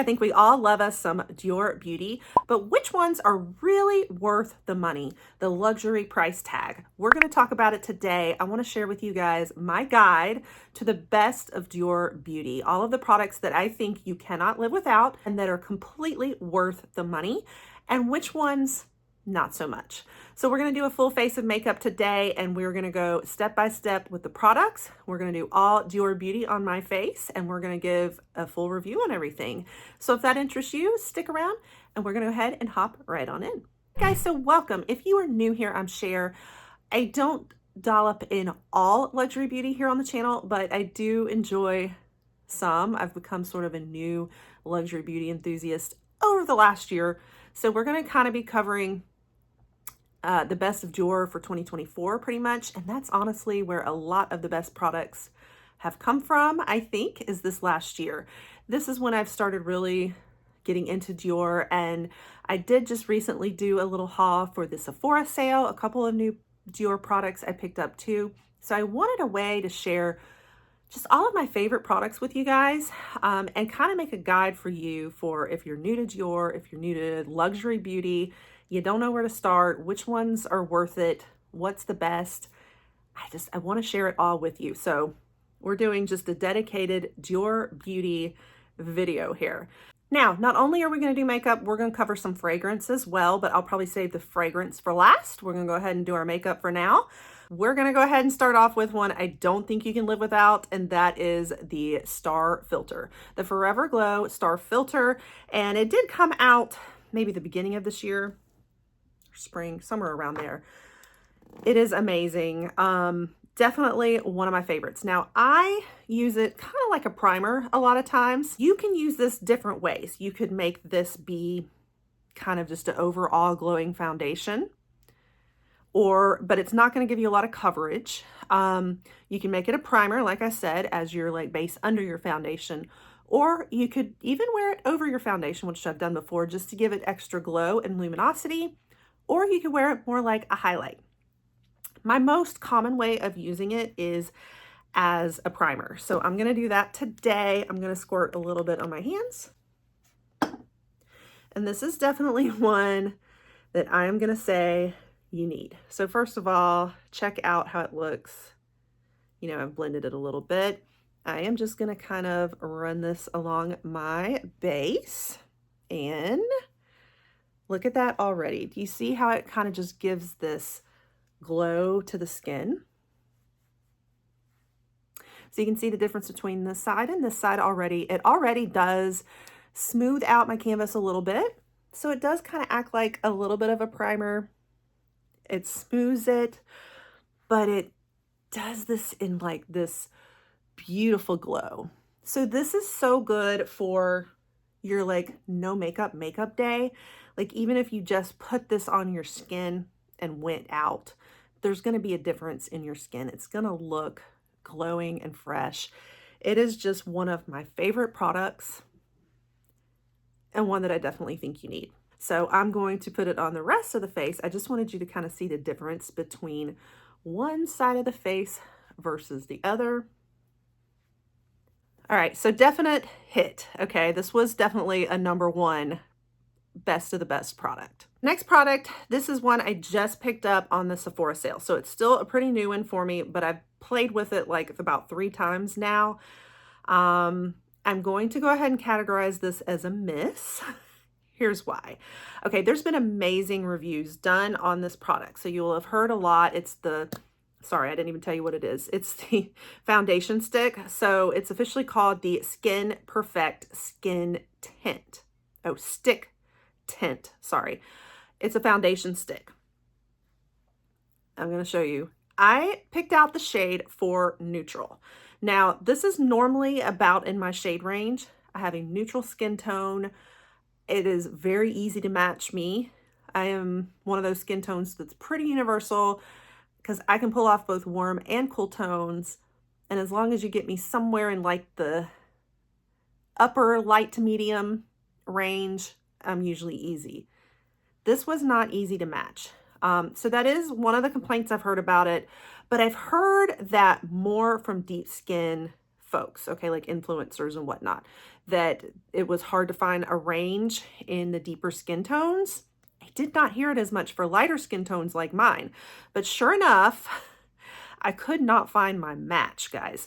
I think we all love us some Dior Beauty, but which ones are really worth the money, the luxury price tag? We're going to talk about it today. I want to share with you guys my guide to the best of Dior Beauty, all of the products that I think you cannot live without and that are completely worth the money, and which ones not so much. So we're going to do a full face of makeup today, and we're going to go step by step with the products. We're going to do all Dior Beauty on my face, and we're going to give a full review on everything. So if that interests you, stick around and we're going to go ahead and hop right on in. Guys, so welcome. If you are new here, I'm Cher. I don't dollop in all luxury beauty here on the channel, but I do enjoy some. I've become sort of a new luxury beauty enthusiast over the last year. So we're going to kind of be covering the best of Dior for 2024 pretty much. And that's honestly where a lot of the best products have come from, I think, is this last year. This is when I've started really getting into Dior, and I did just recently do a little haul for the Sephora sale, a couple of new Dior products I picked up too. So I wanted a way to share just all of my favorite products with you guys, and kind of make a guide for you for if you're new to Dior, if you're new to luxury beauty, you don't know where to start, which ones are worth it, what's the best. I want to share it all with you. So we're doing just a dedicated Dior Beauty video here. Now, not only are we going to do makeup, we're going to cover some fragrance as well, but I'll probably save the fragrance for last. We're going to go ahead and do our makeup for now. We're going to go ahead and start off with one I don't think you can live without, and that is the Star Filter, the Forever Glow Star Filter. And it did come out maybe the beginning of this year, spring, somewhere around there. It is amazing. Definitely one of my favorites. Now, I use it kind of like a primer a lot of times. You can use this different ways. You could make this be kind of just an overall glowing foundation, but it's not going to give you a lot of coverage. You can make it a primer, like I said, as your like base under your foundation, or you could even wear it over your foundation, which I've done before, just to give it extra glow and luminosity, or you could wear it more like a highlight. My most common way of using it is as a primer. So I'm going to do that today. I'm going to squirt a little bit on my hands. And this is definitely one that I am going to say you need. So first of all, check out how it looks. You know, I've blended it a little bit. I am just going to kind of run this along my base, and look at that already. Do you see how it kind of just gives this glow to the skin? So you can see the difference between this side and this side already. It already does smooth out my canvas a little bit. So it does kind of act like a little bit of a primer. It smooths it, but it does this in like this beautiful glow. So this is so good for your like no makeup day. Like even if you just put this on your skin and went out, there's going to be a difference in your skin. It's going to look glowing and fresh. It is just one of my favorite products, and one that I definitely think you need. So I'm going to put it on the rest of the face. I just wanted you to kind of see the difference between one side of the face versus the other. All right, so definite hit. Okay, this was definitely a #1 best of the best product. Next product, this is one I just picked up on the Sephora sale. So it's still a pretty new one for me, but I've played with it like about 3 times now. I'm going to go ahead and categorize this as a miss. Here's why. Okay, there's been amazing reviews done on this product. So you will have heard a lot. It's the, sorry, I didn't even tell you what it is. It's the foundation stick. So it's officially called the Skin Perfect Skin Tint. Oh, stick tint, sorry. It's a foundation stick. I'm going to show you. I picked out the shade for neutral. Now, this is normally about in my shade range. I have a neutral skin tone. It is very easy to match me. I am one of those skin tones that's pretty universal because I can pull off both warm and cool tones. And as long as you get me somewhere in like the upper light to medium range, I'm usually easy. This was not easy to match. So that is one of the complaints I've heard about it, but I've heard that more from deep skin folks, okay, like influencers and whatnot, that it was hard to find a range in the deeper skin tones. I did not hear it as much for lighter skin tones like mine, but sure enough, I could not find my match, guys.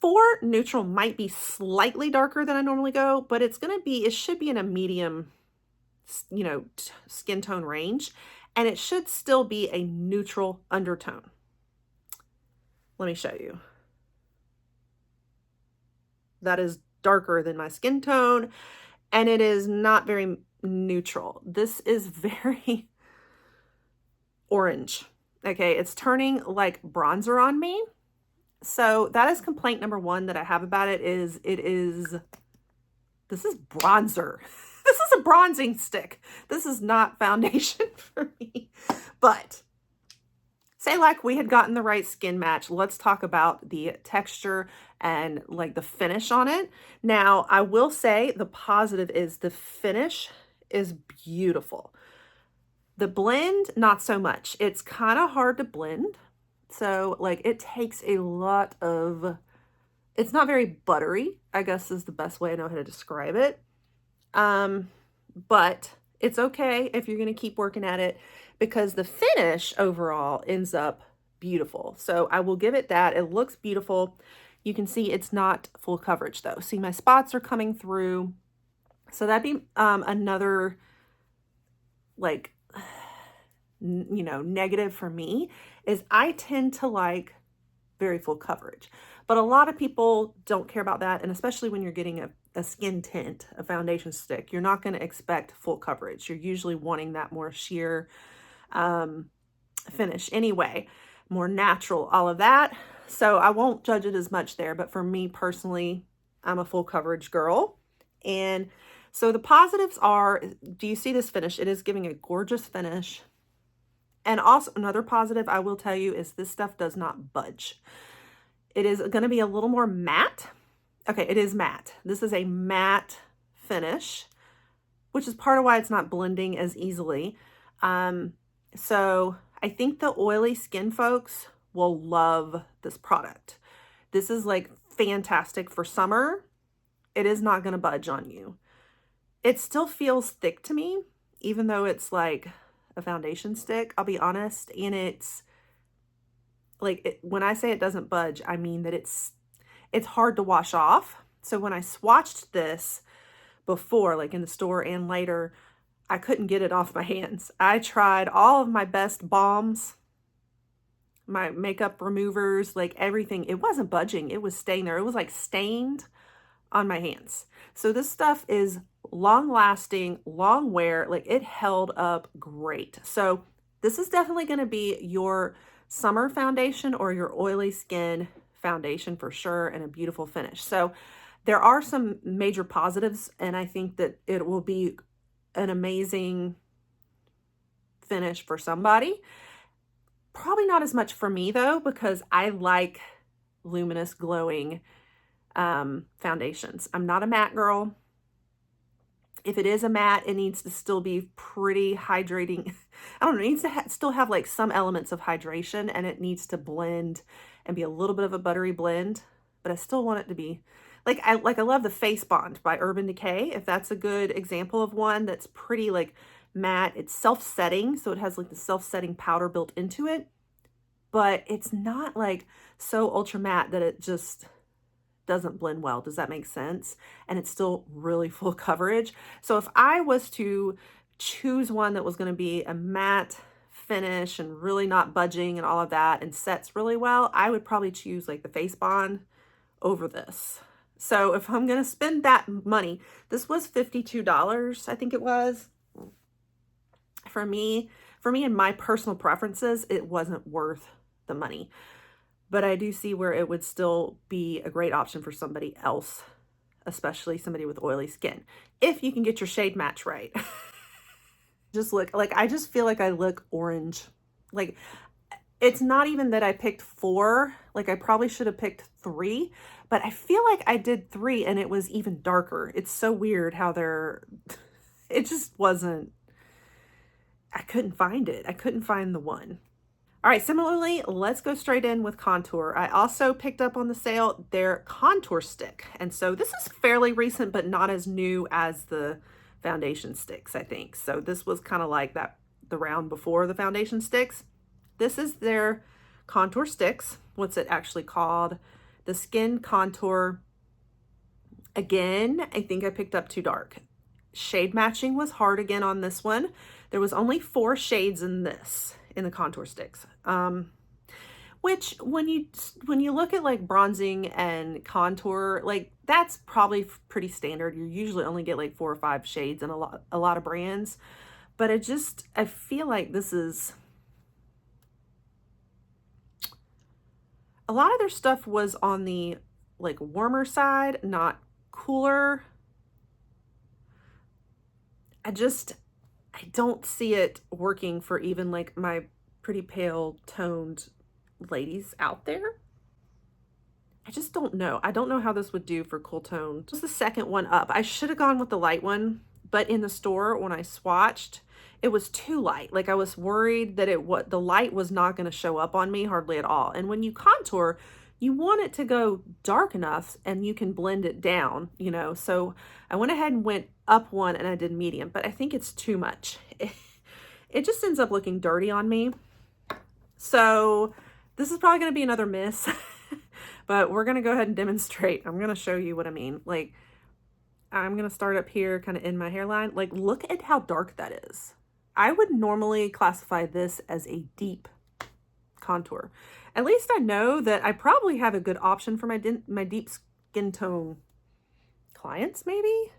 4 neutral might be slightly darker than I normally go, but it should be in a medium, you know, skin tone range, and it should still be a neutral undertone. Let me show you. That is darker than my skin tone, and it is not very neutral. This is very orange. Okay, it's turning like bronzer on me. So that is complaint number 1 that I have about it is this is bronzer. This is a bronzing stick. This is not foundation for me. But say like we had gotten the right skin match. Let's talk about the texture and like the finish on it. Now, I will say the positive is the finish is beautiful. The blend, not so much. It's kind of hard to blend. So like it takes a lot of, it's not very buttery, I guess is the best way I know how to describe it. But it's okay if you're going to keep working at it because the finish overall ends up beautiful. So I will give it that. It looks beautiful. You can see it's not full coverage though. See, my spots are coming through. So that'd be another like, you know, negative for me is I tend to like very full coverage, but a lot of people don't care about that. And especially when you're getting a skin tint, a foundation stick, you're not going to expect full coverage. You're usually wanting that more sheer finish anyway, more natural, all of that. So I won't judge it as much there, but for me personally, I'm a full coverage girl. And so the positives are, do you see this finish? It is giving a gorgeous finish. And also another positive I will tell you is this stuff does not budge. It is going to be a little more matte. Okay, it is matte. This is a matte finish, which is part of why it's not blending as easily. So I think the oily skin folks will love this product. This is like fantastic for summer. It is not going to budge on you. It still feels thick to me, even though it's like a foundation stick, I'll be honest. And it's like, when I say it doesn't budge, I mean that it's hard to wash off. So when I swatched this before, like in the store and later, I couldn't get it off my hands. I tried all of my best balms, my makeup removers, like everything. It wasn't budging. It was staying there. It was like stained on my hands. So this stuff is long lasting, long wear, like it held up great. So this is definitely going to be your summer foundation or your oily skin foundation for sure, and a beautiful finish. So there are some major positives, and I think that it will be an amazing finish for somebody. Probably not as much for me though, because I like luminous glowing foundations. I'm not a matte girl. If it is a matte, it needs to still be pretty hydrating. I don't know, it needs to still have like some elements of hydration, and it needs to blend and be a little bit of a buttery blend, but I still want it to be like, I love the Face Bond by Urban Decay. If that's a good example of one that's pretty like matte, it's self-setting. So it has like the self-setting powder built into it, but it's not like so ultra matte that it just doesn't blend well. Does that make sense? And it's still really full coverage. So if I was to choose one that was going to be a matte finish and really not budging and all of that and sets really well, I would probably choose like the Face Bond over this. So if I'm going to spend that money, this was $52, I think it was. For me and my personal preferences, it wasn't worth the money. But I do see where it would still be a great option for somebody else, especially somebody with oily skin, if you can get your shade match right. Just look, like, I just feel like I look orange. Like, it's not even that I picked 4, like I probably should have picked 3, but I feel like I did 3 and it was even darker. It's so weird how it just wasn't, I couldn't find it. I couldn't find the one. All right, similarly, let's go straight in with contour. I also picked up on the sale their contour stick. And so this is fairly recent, but not as new as the foundation sticks, I think. So this was kind of like that, the round before the foundation sticks. This is their contour sticks. What's it actually called? The Skin Contour. Again, I think I picked up too dark. Shade matching was hard again on this one. There was only 4 shades in this, in the contour sticks. Which when you look at like bronzing and contour, like that's probably pretty standard. You usually only get like 4 or 5 shades in a lot of brands. But I feel like this is, a lot of their stuff was on the like warmer side, not cooler. I don't see it working for even like my pretty pale toned ladies out there. I just don't know. I don't know how this would do for cool toned. This is the second one up. I should have gone with the light one, but in the store when I swatched, it was too light. Like I was worried that the light was not going to show up on me hardly at all. And when you contour, you want it to go dark enough and you can blend it down, you know. So I went ahead and went up one and I did medium, but I think it's too much. It just ends up looking dirty on me. So this is probably going to be another miss, but we're going to go ahead and demonstrate. I'm going to show you what I mean. Like I'm going to start up here kind of in my hairline. Like look at how dark that is. I would normally classify this as a deep contour. At least I know that I probably have a good option for my deep skin tone clients, maybe.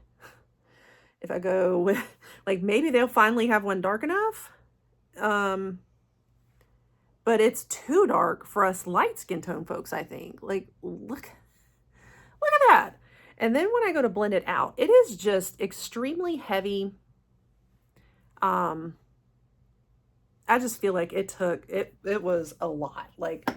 If I go with, like, maybe they'll finally have one dark enough. But it's too dark for us light skin tone folks, I think. Like, look at that. And then when I go to blend it out, it is just extremely heavy. I just feel like it was a lot. Like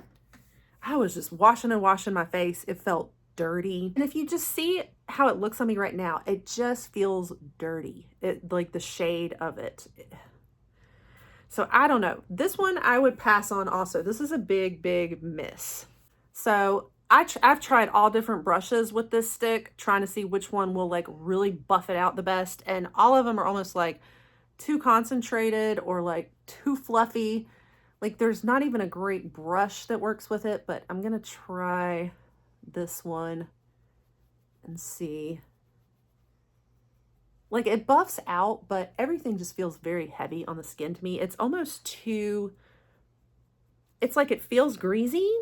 I was just washing and washing my face. It felt dirty. And if you just see how it looks on me right now, it just feels dirty. Like the shade of it. So I don't know. This one I would pass on also. This is a big, big miss. So I've tried all different brushes with this stick, trying to see which one will like really buff it out the best. And all of them are almost like too concentrated or like too fluffy. Like there's not even a great brush that works with it, but I'm gonna try this one and see. Like it buffs out, but everything just feels very heavy on the skin to me. It's almost too, it's like it feels greasy,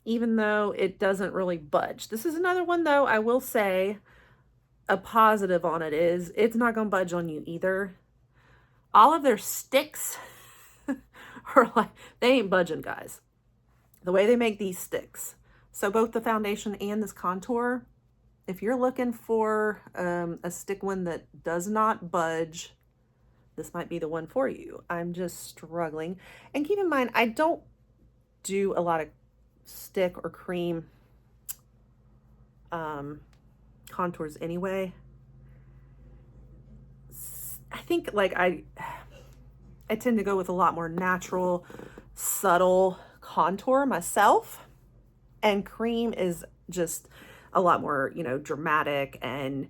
even though it doesn't really budge. This is another one though, I will say a positive on it is it's not gonna budge on you either. All of their sticks are like, they ain't budging, guys. The way they make these sticks. So both the foundation and this contour, if you're looking for a stick one that does not budge, this might be the one for you. I'm just struggling. And keep in mind, I don't do a lot of stick or cream contours anyway. I think like I tend to go with a lot more natural, subtle contour myself. And cream is just a lot more, you know, dramatic, and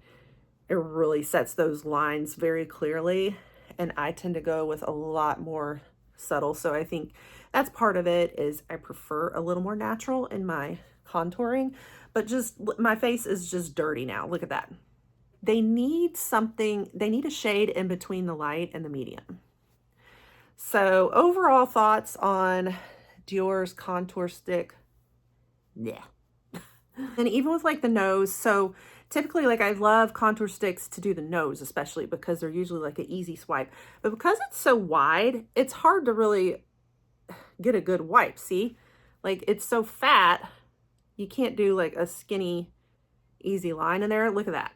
it really sets those lines very clearly. And I tend to go with a lot more subtle. So I think that's part of it, is I prefer a little more natural in my contouring, but just my face is just dirty now. Look at that. They need something, they need a shade in between the light and the medium. So overall thoughts on Dior's contour stick. Yeah. And even with like the nose, so typically like I love contour sticks to do the nose, especially because they're usually like an easy swipe. But because it's so wide, it's hard to really get a good wipe. See, like it's so fat, you can't do like a skinny, easy line in there. Look at that.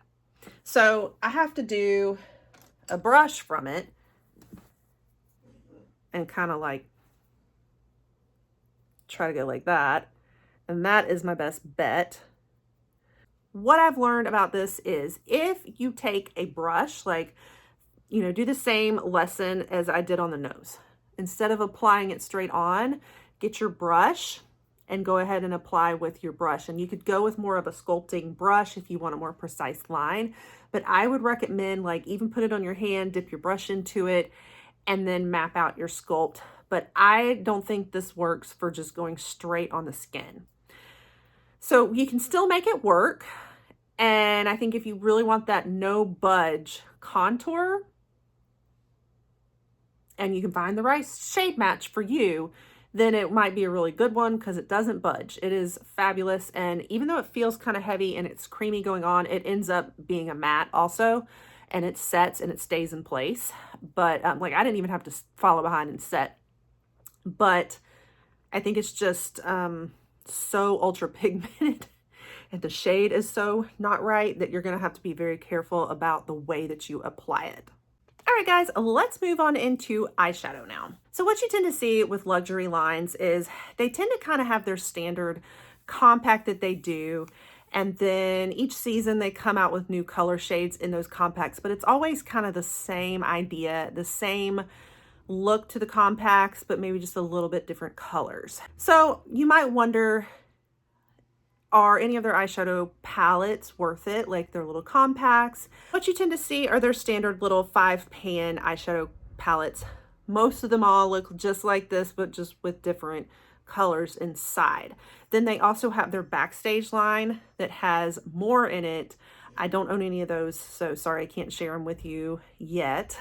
So I have to do a brush from it and kind of like try to go like that. And that is my best bet. What I've learned about this is if you take a brush, like, you know, do the same lesson as I did on the nose. instead of applying it straight on, get your brush and go ahead and apply with your brush. And you could go with more of a sculpting brush if you want a more precise line, but I would recommend like even put it on your hand, dip your brush into it, and then map out your sculpt. But I don't think this works for just going straight on the skin. So you can still make it work. And I think if you really want that no budge contour, and you can find the right shade match for you, then it might be a really good one because it doesn't budge. It is fabulous. And even though it feels kind of heavy and it's creamy going on, it ends up being a matte also, and it sets and it stays in place. But like I didn't even have to follow behind and set. But I think it's just so ultra pigmented and the shade is so not right that you're going to have to be very careful about the way that you apply it. All right, guys, let's move on into eyeshadow now. So what you tend to see with luxury lines is they tend to kind of have their standard compact that they do. And then each season they come out with new color shades in those compacts, but it's always kind of the same idea, the same look to the compacts, but maybe just a little bit different colors. So you might wonder, are any of their eyeshadow palettes worth it? Like their little compacts? What you tend to see are their standard little 5-pan eyeshadow palettes. Most of them all look just like this, but just with different colors inside. Then they also have their Backstage line that has more in it. I don't own any of those, so sorry I can't share them with you yet.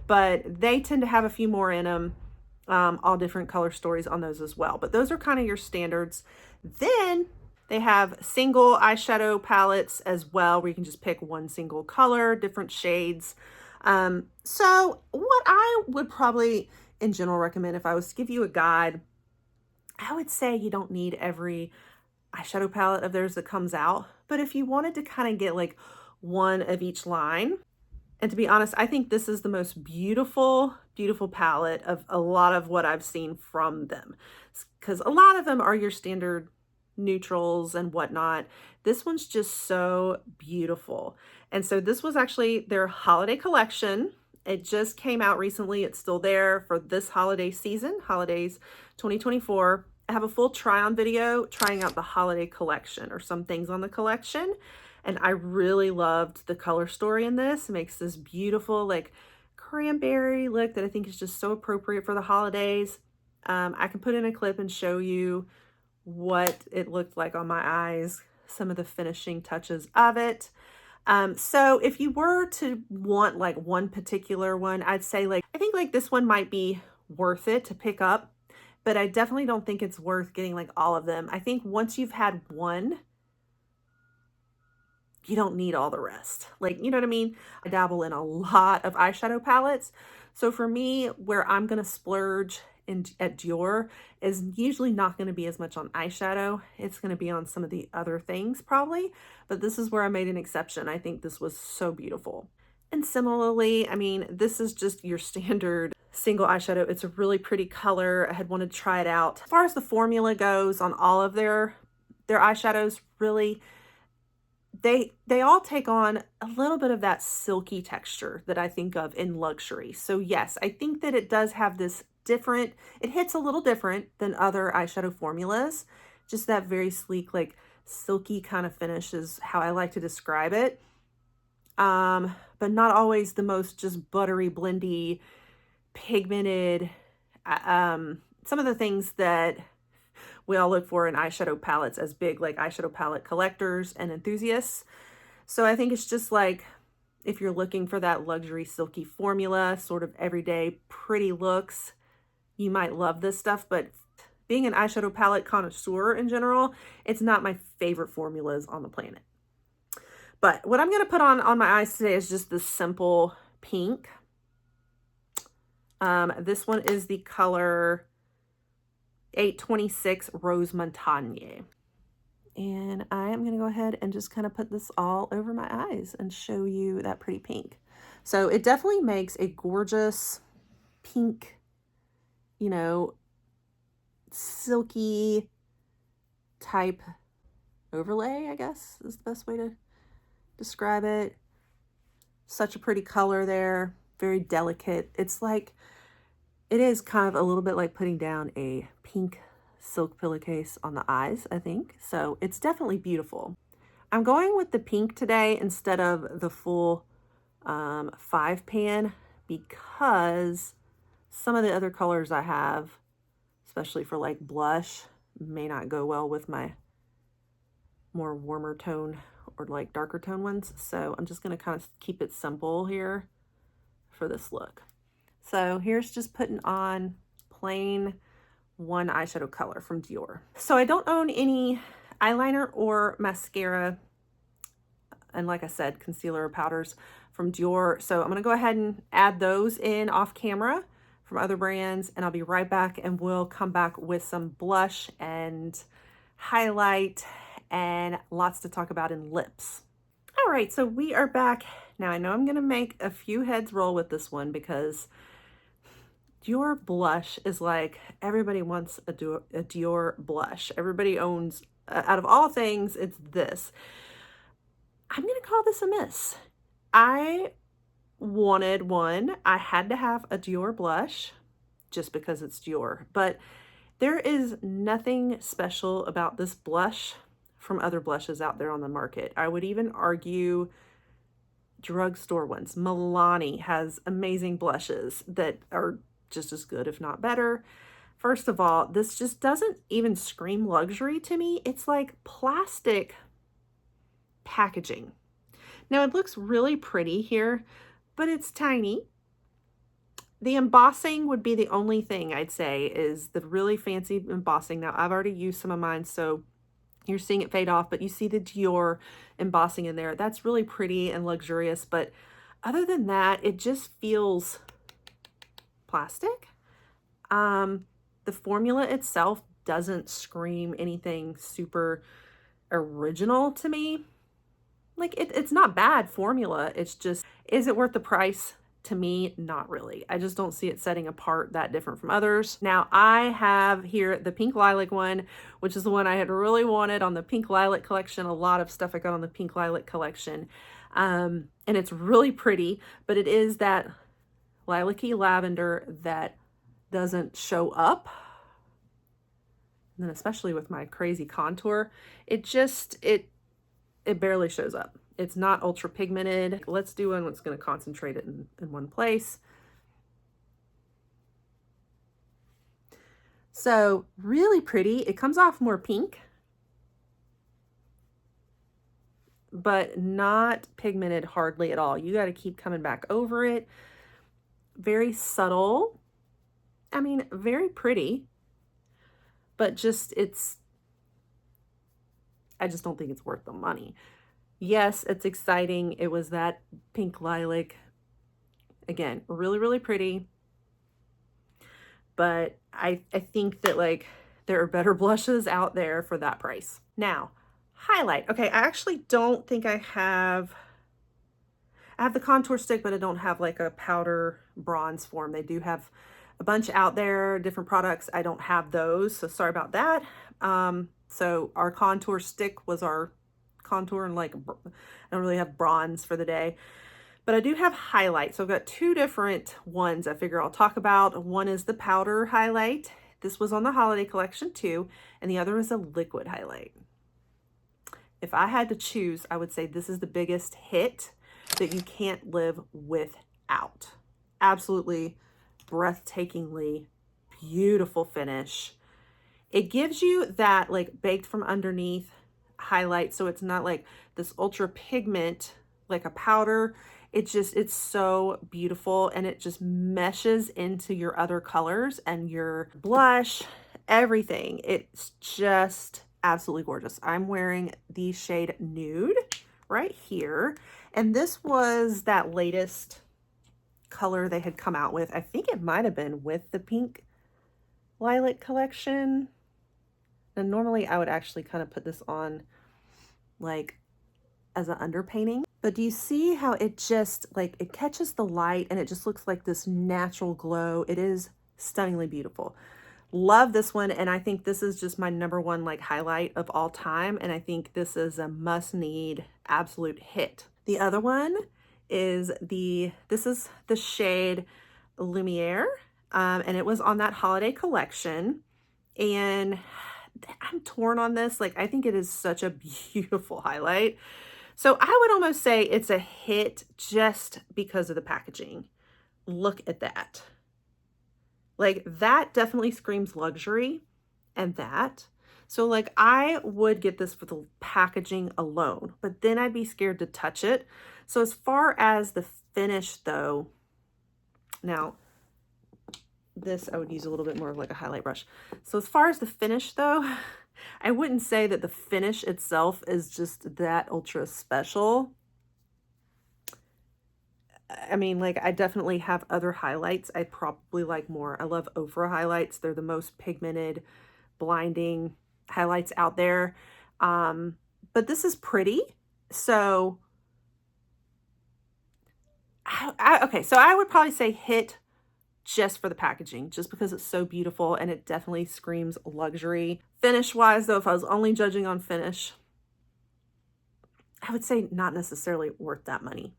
But they tend to have a few more in them, all different color stories on those as well. But those are kind of your standards. Then they have single eyeshadow palettes as well, where you can just pick one single color, different shades. So what I would probably in general recommend if I was to give you a guide, I would say you don't need every eyeshadow palette of theirs that comes out. But if you wanted to kind of get like one of each line, and to be honest, I think this is the most beautiful, beautiful palette of a lot of what I've seen from them. Because a lot of them are your standard neutrals and whatnot. This one's just so beautiful. And so this was actually their holiday collection. It just came out recently. It's still there for this holiday season, holidays 2024. I have a full try on video trying out the holiday collection or some things on the collection. And I really loved the color story in this. It makes this beautiful like cranberry look that I think is just so appropriate for the holidays. I can put in a clip and show you what it looked like on my eyes, some of the finishing touches of it. So if you were to want like one particular one, I'd say like, I think like this one might be worth it to pick up, but I definitely don't think it's worth getting like all of them. I think once you've had one, you don't need all the rest. Like, you know what I mean? I dabble in a lot of eyeshadow palettes. So for me, where I'm going to splurge at Dior is usually not going to be as much on eyeshadow. It's going to be on some of the other things probably, but this is where I made an exception. I think this was so beautiful. And similarly, I mean, this is just your standard single eyeshadow. It's a really pretty color. I had wanted to try it out. As far as the formula goes on all of their eyeshadows, really, they all take on a little bit of that silky texture that I think of in luxury. So yes, I think that it does have this different, it hits a little different than other eyeshadow formulas. Just that very sleek, like silky kind of finish is how I like to describe it. But not always the most just buttery, blendy, pigmented, some of the things that we all look for in eyeshadow palettes as big like eyeshadow palette collectors and enthusiasts. So I think it's just like if you're looking for that luxury silky formula, sort of everyday pretty looks, you might love this stuff. But being an eyeshadow palette connoisseur in general, it's not my favorite formulas on the planet. But what I'm going to put on my eyes today is just this simple pink. This one is the color 826 Rose Montagne. And I am going to go ahead and just kind of put this all over my eyes and show you that pretty pink. So it definitely makes a gorgeous pink, you know, silky type overlay, I guess is the best way to describe it. Such a pretty color there, very delicate. It's like It is kind of a little bit like putting down a pink silk pillowcase on the eyes, I think. So it's definitely beautiful. I'm going with the pink today instead of the full 5 pan because some of the other colors I have, especially for like blush, may not go well with my more warmer tone or like darker tone ones. So I'm just going to kind of keep it simple here for this look. So here's just putting on plain one eyeshadow color from Dior. So I don't own any eyeliner or mascara, and like I said, concealer or powders from Dior. So I'm gonna go ahead and add those in off camera from other brands, and I'll be right back and we'll come back with some blush and highlight and lots to talk about in lips. All right, so we are back. Now I know I'm gonna make a few heads roll with this one because Dior blush is like, everybody wants a Dior blush. Everybody owns, out of all things, it's this. I'm gonna call this a miss. I wanted one. I had to have a Dior blush just because it's Dior, but there is nothing special about this blush from other blushes out there on the market. I would even argue drugstore ones. Milani has amazing blushes that are just as good, if not better. First of all, this just doesn't even scream luxury to me. It's like plastic packaging. Now it looks really pretty here, but it's tiny. The embossing would be the only thing I'd say is the really fancy embossing. Now I've already used some of mine, so you're seeing it fade off, but you see the Dior embossing in there. That's really pretty and luxurious, but other than that, it just feels plastic. The formula itself doesn't scream anything super original to me. Like it's not bad formula. It's just, is it worth the price? To me, not really. I just don't see it setting apart that different from others. Now I have here the pink lilac one, which is the one I had really wanted on the pink lilac collection. A lot of stuff I got on the pink lilac collection. And it's really pretty, but it is that lilac-y lavender that doesn't show up. And then especially with my crazy contour, it barely shows up. It's not ultra pigmented. Let's do one that's going to concentrate it in one place. So really pretty. It comes off more pink, but not pigmented hardly at all. You got to keep coming back over it. Very subtle. I mean, very pretty, but just I just don't think it's worth the money. Yes, it's exciting. It was that pink lilac. Again, really, really pretty. But I think that like there are better blushes out there for that price. Now, highlight. Okay, I actually don't think I have the contour stick, but I don't have like a powder bronze form. They do have a bunch out there, different products. I don't have those, so sorry about that. So our contour stick was our contour, and like I don't really have bronze for the day, but I do have highlight. So I've got two different ones I figure I'll talk about. One is the powder highlight. This was on the holiday collection too, and the other is a liquid highlight. If I had to choose, I would say this is the biggest hit that you can't live without. Absolutely breathtakingly beautiful finish. It gives you that like baked from underneath highlight, so it's not like this ultra pigment like a powder. It's so beautiful, and it just meshes into your other colors and your blush, everything. It's just absolutely gorgeous. I'm wearing the shade Nude right here, and this was that latest color they had come out with. I think it might have been with the pink lilac collection. And normally I would actually kind of put this on like as an underpainting, but do you see how it just like it catches the light and it just looks like this natural glow? It is stunningly beautiful. Love this one, and I think this is just my #1 like highlight of all time, and I think this is a must-need absolute hit. The other one is this is the shade Lumiere. and it was on that holiday collection. And I'm torn on this. Like, I think it is such a beautiful highlight. So I would almost say it's a hit just because of the packaging. Look at that. Like, that definitely screams luxury, and that. So like, I would get this for the packaging alone, but then I'd be scared to touch it. So as far as the finish though, now this I would use a little bit more of like a highlight brush. So as far as the finish though, I wouldn't say that the finish itself is just that ultra special. I mean, like, I definitely have other highlights I probably like more. I love Ofra highlights. They're the most pigmented, blinding highlights out there. But this is pretty. So, okay, so I would probably say hit just for the packaging, just because it's so beautiful and it definitely screams luxury. Finish-wise, though, if I was only judging on finish, I would say not necessarily worth that money.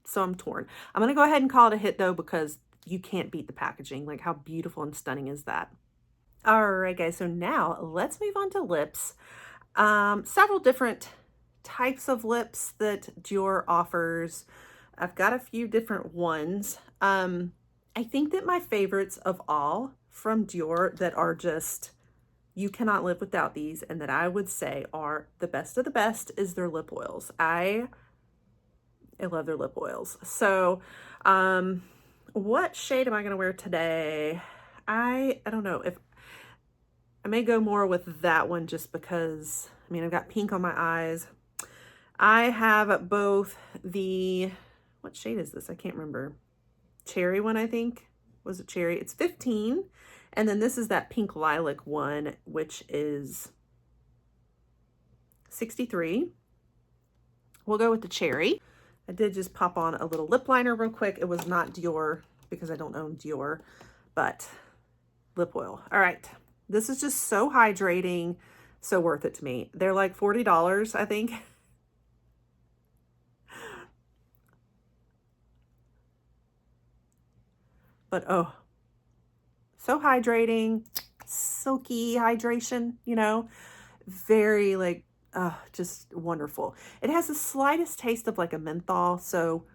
So I'm torn. I'm going to go ahead and call it a hit though, because you can't beat the packaging. Like, how beautiful and stunning is that? All right, guys. So now let's move on to lips. Several different types of lips that Dior offers. I've got a few different ones. I think that my favorites of all from Dior that are just, you cannot live without these, and that I would say are the best of the best, is their lip oils. I love their lip oils. So, what shade am I going to wear today? I don't know if I may go more with that one, just because, I mean, I've got pink on my eyes. I have both the, what shade is this? I can't remember. Cherry one, I think. Was it cherry? It's 15. And then this is that pink lilac one, which is 63. We'll go with the cherry. I did just pop on a little lip liner real quick. It was not Dior because I don't own Dior, but lip oil. All right. This is just so hydrating, so worth it to me. They're like $40, I think. But oh, so hydrating, silky hydration, you know, very like, just wonderful. It has the slightest taste of like a menthol. So,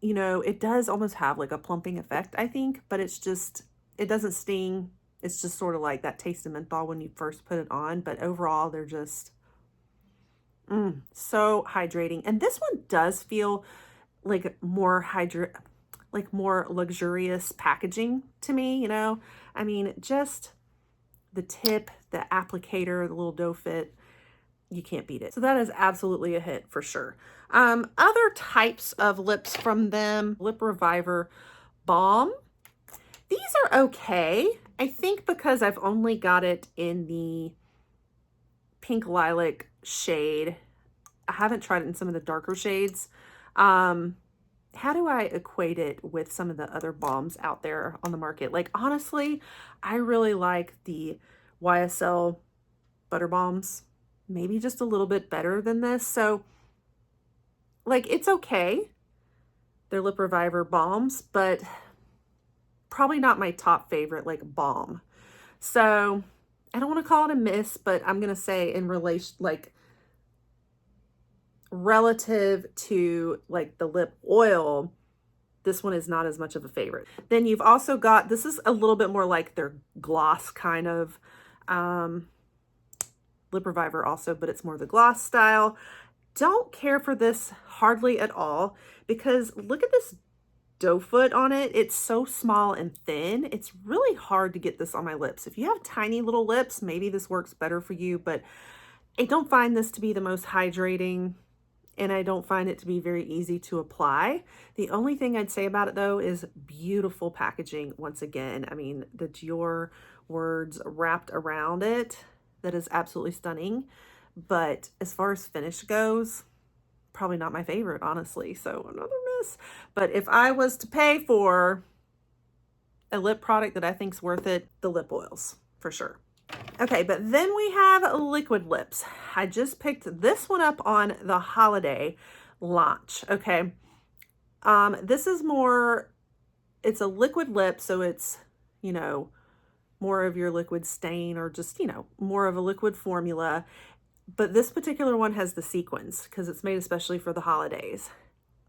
you know, it does almost have like a plumping effect, I think, but it's just, it doesn't sting. It's just sort of like that taste of menthol when you first put it on. But overall, they're just so hydrating. And this one does feel like more more luxurious packaging to me, you know. I mean, just the tip, the applicator, the little doe fit, you can't beat it. So that is absolutely a hit for sure. Other types of lips from them, Lip Reviver Balm. These are okay. I think because I've only got it in the pink lilac shade. I haven't tried it in some of the darker shades. How do I equate it with some of the other balms out there on the market? Like, honestly, I really like the YSL butter balms, maybe just a little bit better than this. So, like, it's okay. They're Lip Reviver balms, but probably not my top favorite, like, balm. So, I don't want to call it a miss, but I'm going to say in relation, like, relative to like the lip oil, this one is not as much of a favorite. Then you've also got, this is a little bit more like their gloss kind of Lip Reviver also, but it's more the gloss style. Don't care for this hardly at all, because look at this doe foot on it. It's so small and thin. It's really hard to get this on my lips. If you have tiny little lips, maybe this works better for you, but I don't find this to be the most hydrating, and I don't find it to be very easy to apply. The only thing I'd say about it though is beautiful packaging. Once again, I mean, the Dior words wrapped around it, that is absolutely stunning. But as far as finish goes, probably not my favorite, honestly. So another miss. But if I was to pay for a lip product that I think's worth it, the lip oils for sure. Okay, but then we have liquid lips. I just picked this one up on the holiday launch. Okay, this is more, it's a liquid lip, so it's, you know, more of your liquid stain or just, you know, more of a liquid formula. But this particular one has the sequins because it's made especially for the holidays.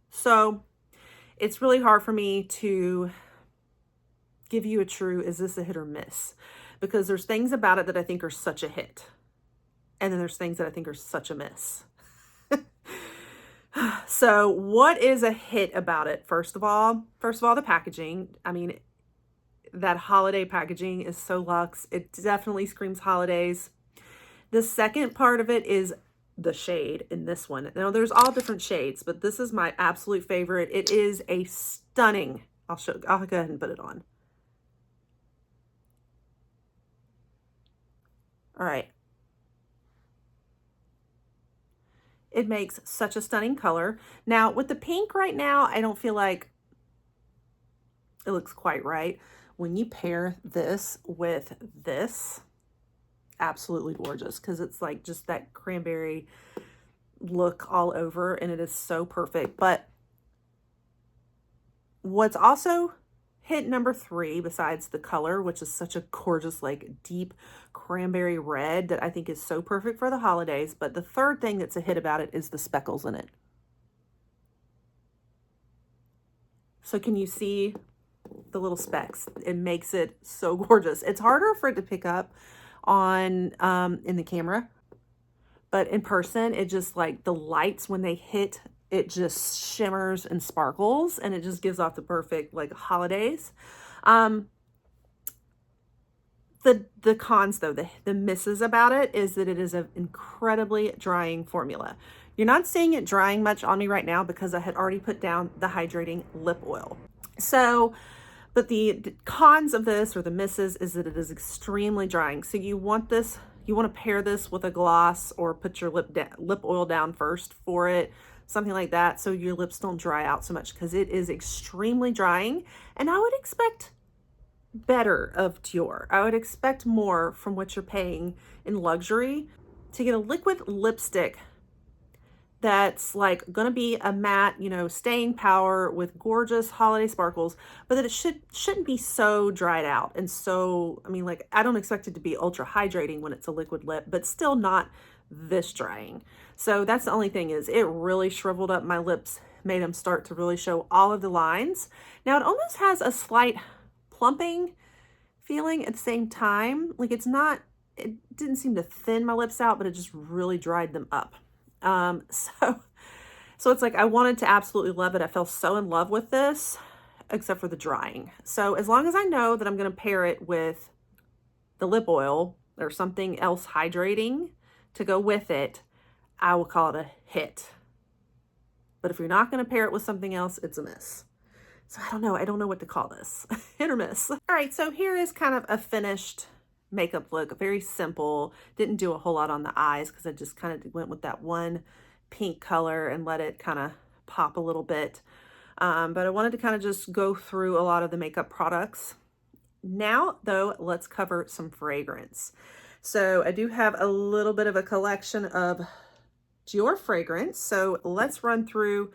So it's really hard for me to give you a true, is this a hit or miss? Because there's things about it that I think are such a hit. And then there's things that I think are such a miss. So what is a hit about it? First of all, the packaging. I mean, that holiday packaging is so luxe. It definitely screams holidays. The second part of it is the shade in this one. Now there's all different shades, but this is my absolute favorite. It is a stunning, I'll go ahead and put it on. All right. It makes such a stunning color. Now with the pink right now, I don't feel like it looks quite right. When you pair this with this, absolutely gorgeous, because it's like just that cranberry look all over, and it is so perfect. But what's also hit number 3, besides the color, which is such a gorgeous, like deep cranberry red that I think is so perfect for the holidays, but the third thing that's a hit about it is the speckles in it. So can you see the little specks? It makes it so gorgeous. It's harder for it to pick up on in the camera, but in person, it just, like, the lights when they hit, it just shimmers and sparkles, and it just gives off the perfect, like, holidays. The cons, though, the misses about it is that it is an incredibly drying formula. You're not seeing it drying much on me right now because I had already put down the hydrating lip oil. So, but the cons of this, or the misses, is that it is extremely drying. So you want this, you want to pair this with a gloss or put your lip oil down first for it, something like that, so your lips don't dry out so much, because it is extremely drying. And I would expect better of Dior. I would expect more from what you're paying in luxury to get a liquid lipstick that's like gonna be a matte, you know, staying power with gorgeous holiday sparkles, but that it shouldn't be so dried out. And so, I mean, like, I don't expect it to be ultra hydrating when it's a liquid lip, but still not this drying. So that's the only thing, is it really shriveled up my lips, made them start to really show all of the lines. Now it almost has a slight plumping feeling at the same time. Like, it's not, it didn't seem to thin my lips out, but it just really dried them up. So it's like, I wanted to absolutely love it. I fell so in love with this, except for the drying. So as long as I know that I'm going to pair it with the lip oil or something else hydrating to go with it, I will call it a hit. But if you're not going to pair it with something else, it's a miss. So I don't know what to call this. Hit or miss. All right, so here is kind of a finished makeup look. Very simple. Didn't do a whole lot on the eyes because I just kind of went with that one pink color and let it kind of pop a little bit. But I wanted to kind of just go through a lot of the makeup products. Now, though, let's cover some fragrance. So I do have a little bit of a collection of Dior Fragrance. So let's run through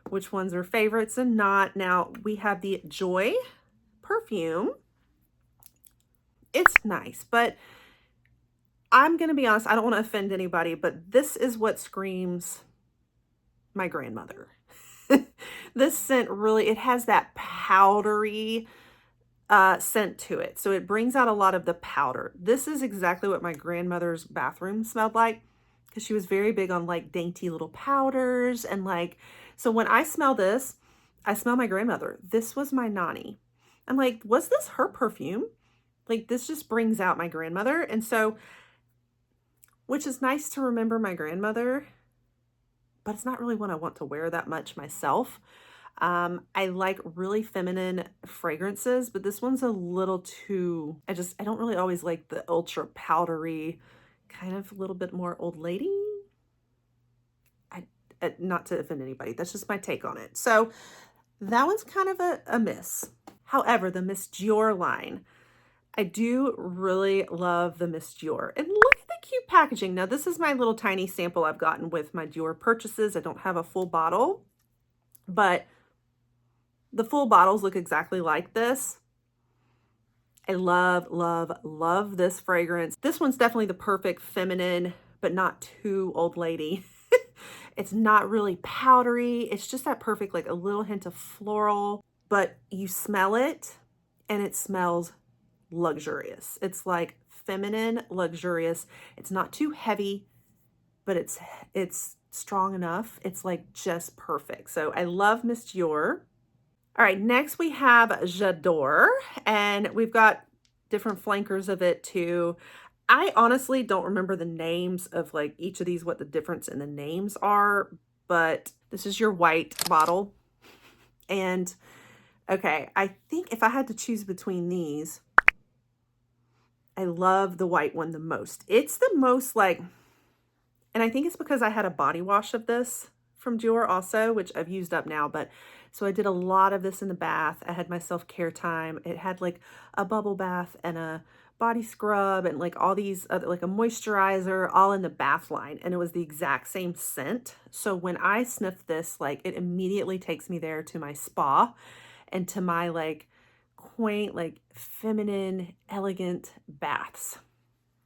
which ones are favorites and not. Now, we have the Joy perfume. It's nice, but I'm going to be honest, I don't want to offend anybody, but this is what screams my grandmother. This scent really, it has that powdery scent to it. So it brings out a lot of the powder. This is exactly what my grandmother's bathroom smelled like, because she was very big on like dainty little powders. And like, so when I smell this, I smell my grandmother. This was my nanny. I'm like, was this her perfume? Like, this just brings out my grandmother. And so, which is nice to remember my grandmother, but it's not really one I want to wear that much myself. I like really feminine fragrances, but this one's a little too, I don't really always like the ultra powdery, kind of a little bit more old lady. Not to offend anybody, that's just my take on it. So that one's kind of a miss. However, the Miss Dior line, I do really love the Miss Dior. And look at the cute packaging. Now, this is my little tiny sample I've gotten with my Dior purchases. I don't have a full bottle, but The full bottles look exactly like this. I love, love, love this fragrance. This one's definitely the perfect feminine, but not too old lady. It's not really powdery. It's just that perfect, like a little hint of floral, but you smell it and it smells luxurious. It's like feminine, luxurious. It's not too heavy, but it's strong enough. It's like just perfect. So I love Miss Dior. All right, next we have J'adore, and we've got different flankers of it too. I honestly don't remember the names of like each of these, what the difference in the names are, but this is your white bottle. And okay, I think if I had to choose between these, I love the white one the most. It's the most like, and I think it's because I had a body wash of this from Dior also, which I've used up now, but so I did a lot of this in the bath. I had my self-care time. It had like a bubble bath and a body scrub and like all these other, like a moisturizer all in the bath line. And it was the exact same scent. So when I sniff this, like it immediately takes me there to my spa and to my like quaint, like feminine, elegant baths.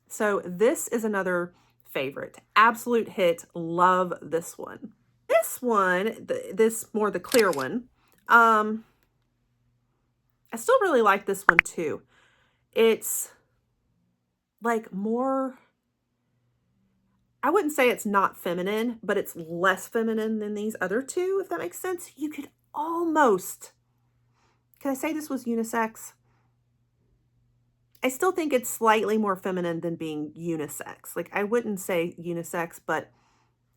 So this is another favorite. Absolute hit. Love this one. This one, this more the clear one, I still really like this one too. It's like more, I wouldn't say it's not feminine, but it's less feminine than these other two, if that makes sense. You could almost, can I say this was unisex? I still think it's slightly more feminine than being unisex. Like I wouldn't say unisex, but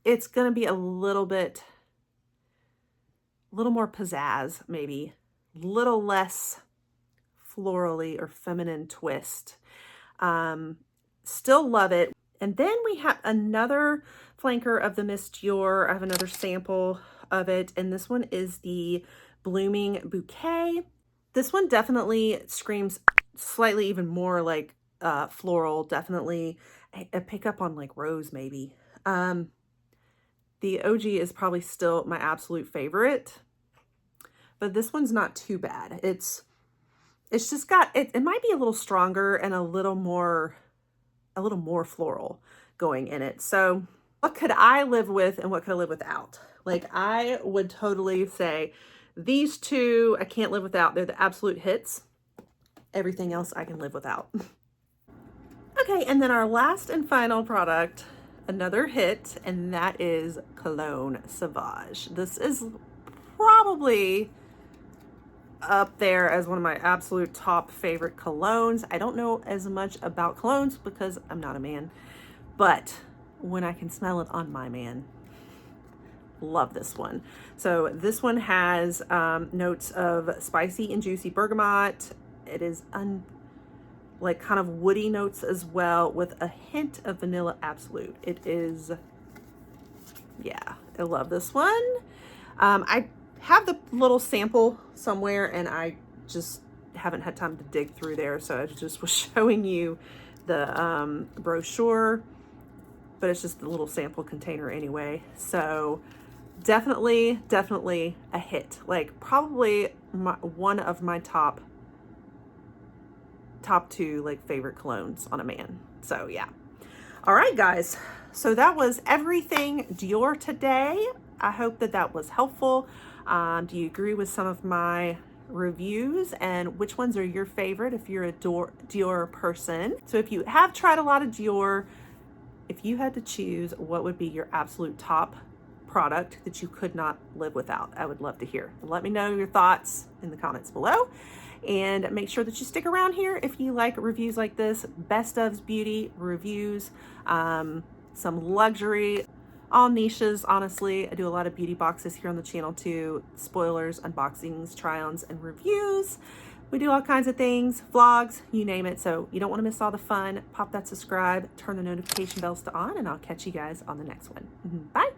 it's going to be a little bit, little more pizzazz, maybe a little less florally or feminine twist. Still love it. And then we have another flanker of the Miss Dior. I have another sample of it, and this one is the Blooming Bouquet. This one definitely screams slightly even more like floral, definitely a pickup on like rose maybe. The OG is probably still my absolute favorite, but this one's not too bad. It's just got, it might be a little stronger and a little more floral going in it. So what could I live with and what could I live without? Like I would totally say these two I can't live without. They're the absolute hits. Everything else I can live without. Okay, and then our last and final product, another hit, and that is Cologne Sauvage. This is probably up there as one of my absolute top favorite colognes. I don't know as much about colognes because I'm not a man, but when I can smell it on my man, love this one. So this one has notes of spicy and juicy bergamot. It is like kind of woody notes as well with a hint of vanilla absolute. It is, yeah, I love this one. I have the little sample somewhere and I just haven't had time to dig through there. So I just was showing you the brochure, but it's just the little sample container anyway. So definitely a hit. Like probably one of my top two like favorite colognes on a man. So yeah. All right, guys. So that was everything Dior today. I hope that was helpful. Do you agree with some of my reviews, and which ones are your favorite if you're a Dior person? So if you have tried a lot of Dior, if you had to choose, what would be your absolute top product that you could not live without? I would love to hear. Let me know your thoughts in the comments below. And make sure that you stick around here if you like reviews like this. Best ofs beauty reviews, some luxury, all niches, honestly. I do a lot of beauty boxes here on the channel too. Spoilers, unboxings, try-ons, and reviews. We do all kinds of things, vlogs, you name it. So you don't want to miss all the fun. Pop that subscribe, turn the notification bells to on, and I'll catch you guys on the next one. Bye.